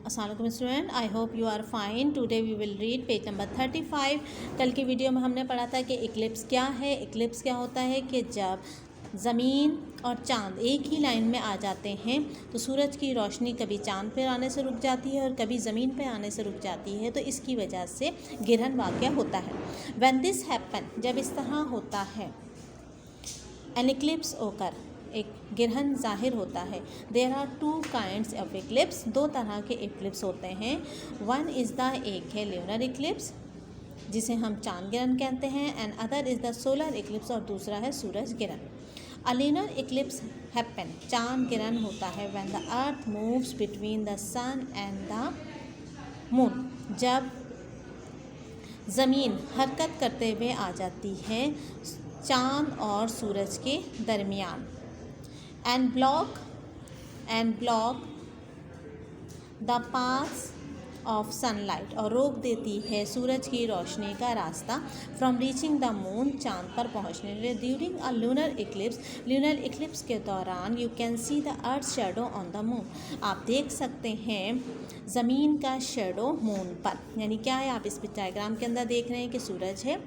अस्सलाम वालेकुम student, I hope you are fine. Today we will read page number 35। कल की वीडियो में हमने पढ़ा था कि इक्लिप्स क्या है। इक्लिप्स क्या होता है कि जब ज़मीन और चाँद एक ही लाइन में आ जाते हैं तो सूरज की रोशनी कभी चाँद पर आने से रुक जाती है और कभी ज़मीन पर आने से रुक जाती है, तो इसकी वजह से गिरहन वाक़या होता है। व्हेन दिस हैपन, जब इस तरह होता है, एन इक्लिप्स ओकर, एक गिरहन ज़ाहिर होता है। There are two kinds of eclipse, दो तरह के इक्लिप्स होते हैं। वन इज़ द, एक है ल्यूनर इक्लिप्स जिसे हम चांद गिरहन कहते हैं, and other is the solar eclipse, और दूसरा है सूरज गिरहन। अ ल्यूनर इक्लिप्स हैपन, चांद गिरहन होता है, when the earth moves between the sun and the moon, जब ज़मीन हरकत करते हुए आ जाती है चाँद और सूरज के दरमियान। And block the path of sunlight, और रोक देती है सूरज की रोशनी का रास्ता फ्रॉम रीचिंग द मून, चाँद पर पहुँचने के लिए। ड्यूरिंग अ लूनर इक्लिप्स के दौरान you can see the earth shadow on the moon, आप देख सकते हैं ज़मीन का शेडो मून पर। यानी क्या है, आप इस डायग्राम के अंदर देख रहे हैं कि सूरज है,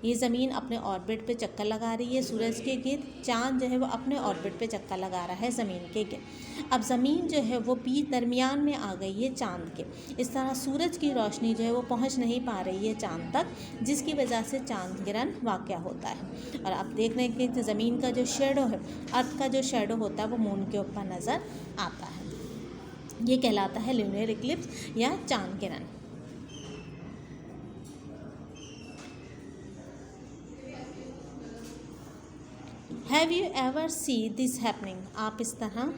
ये ज़मीन अपने ऑर्बिट पे चक्कर लगा रही है सूरज के गिर्द, चाँद जो है वो अपने ऑर्बिट पे चक्कर लगा रहा है ज़मीन के गिर्द। अब ज़मीन जो है वो बीच दरमियान में आ गई है चाँद के, इस तरह सूरज की रोशनी जो है वो पहुंच नहीं पा रही है चाँद तक, जिसकी वजह से चाँद गिरहन वाक़या होता है। और आप देख रहे हैं कि ज़मीन का जो शेडो है, अर्थ का जो शेडो होता है वो मून के ऊपर नज़र आता है। ये कहलाता है लूनर इक्लिप्स या चाँद गिरहन। Have you ever see this happening, आप इस तरह,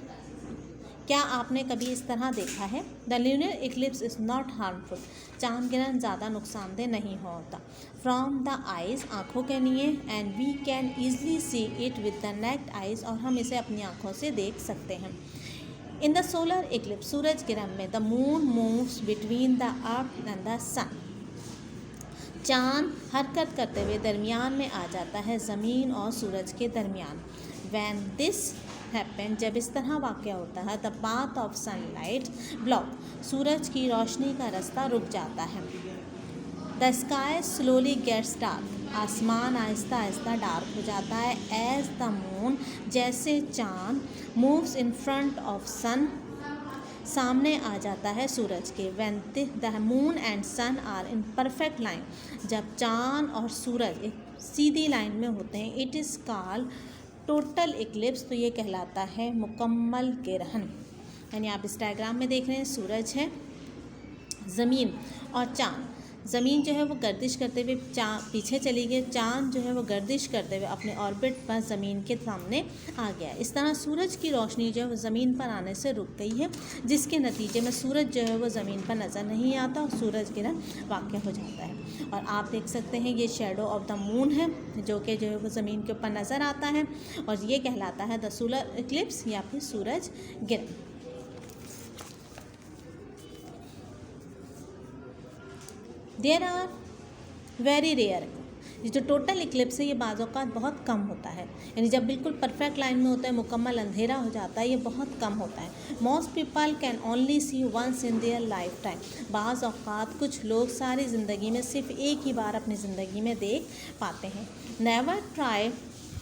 क्या आपने कभी इस तरह देखा है? The lunar Eclipse is not harmful, चाँद गिरहन ज़्यादा नुकसानदेह नहीं होता। फ्रॉम द आइज़, आँखों के लिए, and we can easily see it with the naked eyes, और हम इसे अपनी आँखों से देख सकते हैं। इन द सोलर इक्लिप्स, सूरज गिरहन में, the moon moves between the earth and the sun, चाँद हरकत करते हुए दरमियान में आ जाता है ज़मीन और सूरज के दरमियान। व्हेन दिस हैपन, जब इस तरह वाक़या होता है, the path of sunlight block, सूरज की रोशनी का रास्ता रुक जाता है। The sky slowly gets dark, आसमान आहिस्ता आहिस्ता डार्क हो जाता है। एज द मून, जैसे चाँद, moves in front of sun, सामने आ जाता है सूरज के। When the moon and sun are in perfect line, जब चाँद और सूरज एक सीधी लाइन में होते हैं, it is called total Eclipse, तो ये कहलाता है मुकम्मल गिरहन। यानी आप इस डायग्राम में देख रहे हैं सूरज है, ज़मीन और चाँद, ज़मीन जो है वो गर्दिश करते हुए पीछे चली गई, चाँद जो है वो गर्दिश करते हुए अपने ऑर्बिट पर ज़मीन के सामने आ गया। इस तरह सूरज की रोशनी जो है वो ज़मीन पर आने से रुक गई है, जिसके नतीजे में सूरज जो है वो ज़मीन पर नज़र नहीं आता और सूरज गिरहन वाक़या हो जाता है। और आप देख सकते हैं ये शेडो ऑफ द मून है, जो कि जो है वो ज़मीन के ऊपर नज़र आता है, और ये कहलाता है द सोलर इक्लिप्स या फिर सूरज गिरहन। देयर आर वेरी रेयर, ये जो टोटल इक्लिप्स है ये बाज़ औक़ात बहुत कम होता है, यानी जब बिल्कुल परफेक्ट लाइन में होता है, मुकम्मल अंधेरा हो जाता है, ये बहुत कम होता है। Most people can only see once in their life time, बाज़ औक़ात कुछ लोग सारी ज़िंदगी में सिर्फ एक ही बार अपनी ज़िंदगी में देख पाते हैं। Never try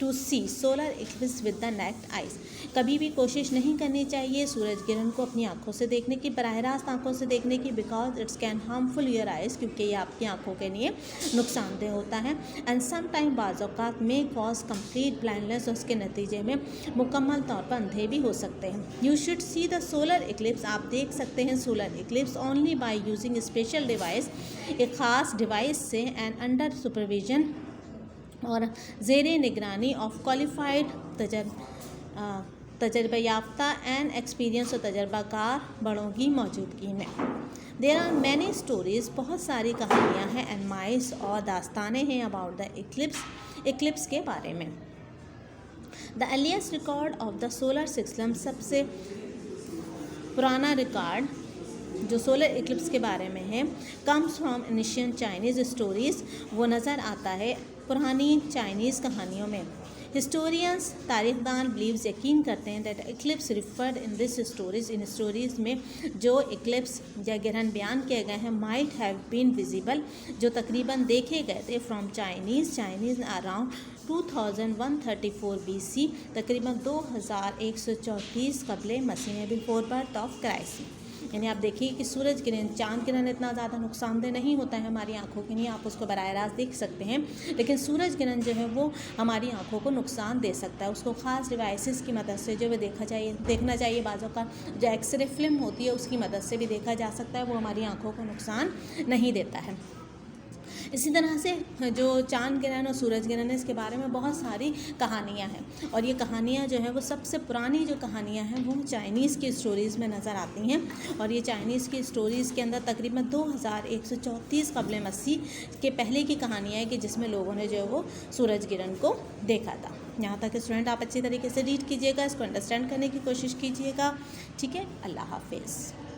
to see solar eclipse with the naked eyes, कभी भी कोशिश नहीं करनी चाहिए सूरज गिरहन को अपनी आँखों से देखने की, बराह रास्त आँखों से देखने की, because it's can harmful your eyes, क्योंकि ये आपकी आँखों के लिए नुकसानदेह होता है। एंड सम टाइम बाज़ औक़ात में कॉज कंप्लीट ब्लाइंडनेस, उसके नतीजे में मुकम्मल तौर पर अंधे भी हो सकते हैं। You should see the solar Eclipse, आप देख सकते हैं solar Eclipse only by using special device, एक ख़ास डिवाइस से, एंड अंडर सुपरविजन, और ज़ेरे निगरानी ऑफ क्वालिफाइड तजर्बा याफ्ता एंड एक्सपीरियंस और तजर्बाकार बड़ों की मौजूदगी में। देयर आर मैनी स्टोरीज़, बहुत सारी कहानियाँ हैं, एंड माइस और दास्तानें हैं अबाउट द इक्लिप्स के बारे में। The earliest record of the solar system, सबसे पुराना रिकॉर्ड जो सोलर इक्लिप्स के बारे में है, comes from ancient Chinese stories, वो नज़र आता है पुरानी चाइनीज़ कहानियों में। हिस्टोरियंस तारीखदान बिलीव्स यकीन करते हैं that Eclipse referred in this stories, in stories में जो इक्लिप्स या ग्रहण बयान किए गए हैं माइट हैव बीन विजिबल, जो तकरीबन देखे गए थे फ्रॉम चाइनीज़ अराउंड 2134 BC, तकरीबन 2134 कबले मसीह में, बिफोर बर्थ ऑफ क्राइस्ट। यानी आप देखिए कि सूरज किरण, चांद किरण इतना ज़्यादा नुकसानदेह नहीं होता है हमारी आंखों के लिए, आप उसको बराह रास्त देख सकते हैं, लेकिन सूरज किरण जो है वो हमारी आंखों को नुकसान दे सकता है। उसको ख़ास डिवाइसेस की मदद से जो है देखना चाहिए। बाज़ों का जो एक्सरे फिल्म होती है उसकी मदद से भी देखा जा सकता है, वो हमारी आंखों को नुकसान नहीं देता है। इसी तरह से जो चांद ग्रहण और सूरज ग्रहण है, इसके बारे में बहुत सारी कहानियाँ हैं, और ये कहानियाँ जो हैं वो सबसे पुरानी जो कहानियाँ हैं वो चाइनीज़ की स्टोरीज़ में नज़र आती हैं। और ये चाइनीज़ की स्टोरीज़ के अंदर तकरीबन 2134 कबल मसीह के पहले की कहानियाँ है कि जिसमें लोगों ने जो है वो सूरज ग्रहण को देखा था। यहाँ तक स्टूडेंट आप अच्छी तरीके से रीड कीजिएगा, इसको अंडरस्टैंड करने की कोशिश कीजिएगा। ठीक है, अल्लाह हाफिज़।